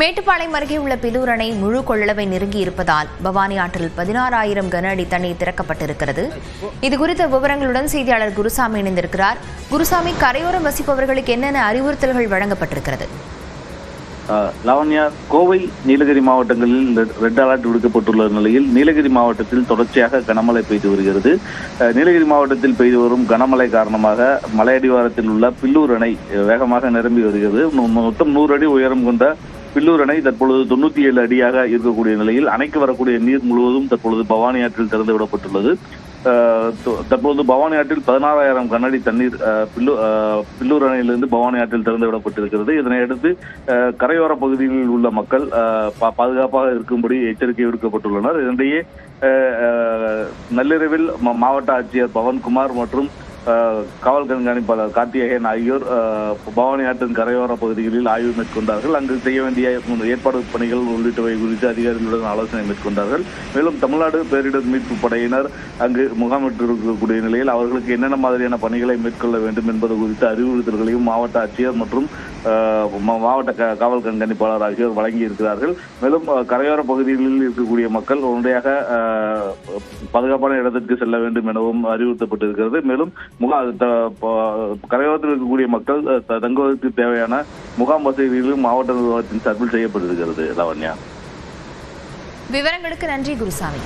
மேட்டுப்பாளையம் அருகே உள்ள பில்லூர் அணை முழு கொள்ளளவை நெருங்கி இருப்பதால் பவானி ஆற்றில் 16,000 கன அடி தண்ணீர் திறக்கப்பட்டிருக்கிறது. இதுகுறித்த விவரங்களுடன் செய்தியாளர் குருசாமி இணைந்திருக்கிறார். குருசாமி, கரையோரம் வசிப்பவர்களுக்கு என்னென்ன அறிவுறுத்தல்கள் வழங்கப்பட்டிருக்கிறது? லாவண்யா, கோவை நீலகிரி மாவட்டங்களில் ரெட் அலர்ட் விடுக்கப்பட்டுள்ள நிலையில் நீலகிரி மாவட்டத்தில் தொடர்ச்சியாக கனமழை பெய்து வருகிறது. நீலகிரி மாவட்டத்தில் பெய்து வரும் கனமழை காரணமாக மலையடிவாரத்தில் உள்ள பில்லூர் அணை வேகமாக நிரம்பி வருகிறது. மொத்தம் 100 அடி உயரம் கொண்ட பில்லூர் அணை தற்பொழுது 97 அடியாக இருக்கக்கூடிய நிலையில் அணைக்கு வரக்கூடிய நீர் முழுவதும் தற்பொழுது பவானி ஆற்றில் திறந்து விடப்பட்டுள்ளது. தற்போது பவானி ஆற்றில் 16,000 கனஅடி தண்ணீர் பில்லூர் அணையிலிருந்து பவானி ஆற்றில் திறந்து விடப்பட்டிருக்கிறது. இதனையடுத்து கரையோர பகுதிகளில் உள்ள மக்கள் பாதுகாப்பாக இருக்கும்படி எச்சரிக்கை விடுக்கப்பட்டுள்ளனர். இதனிடையே நள்ளிரவில் மாவட்ட ஆட்சியர் பவன்குமார் மற்றும் காவல் கண்காணிப்பாளர் கார்த்திகேயன் ஆகியோர் பவானி ஆற்றின் கரையோர பகுதிகளில் ஆய்வு மேற்கொண்டார்கள். அங்கு செய்ய வேண்டிய ஏற்பாடு பணிகள் உள்ளிட்டவை குறித்து அதிகாரிகளுடன் ஆலோசனை மேற்கொண்டார்கள். மேலும் தமிழ்நாடு பேரிடர் மீட்பு படையினர் அங்கு முகாமிட்டிருக்கக்கூடிய நிலையில் அவர்களுக்கு என்னென்ன மாதிரியான பணிகளை மேற்கொள்ள வேண்டும் என்பது குறித்த அறிவுறுத்தல்களையும் மாவட்ட ஆட்சியர் மற்றும் மாவட்ட காவல் கண்காணிப்பாளர் ஆகியோர் வழங்கி இருக்கிறார்கள். மேலும் கரையோர பகுதிகளில் இருக்கக்கூடிய மக்கள் உடனடியாக பாதுகாப்பான இடத்திற்கு செல்ல வேண்டும் எனவும் அறிவுறுத்தப்பட்டிருக்கிறது. மேலும் கரையோரத்தில் இருக்கக்கூடிய மக்கள் தங்குவதற்கு தேவையான முகாம் வசதிகளும் மாவட்ட நிர்வாகத்தின் சார்பில் செய்யப்பட்டிருக்கிறது. லாவண்யா, விவரங்களுக்கு நன்றி குருசாமி.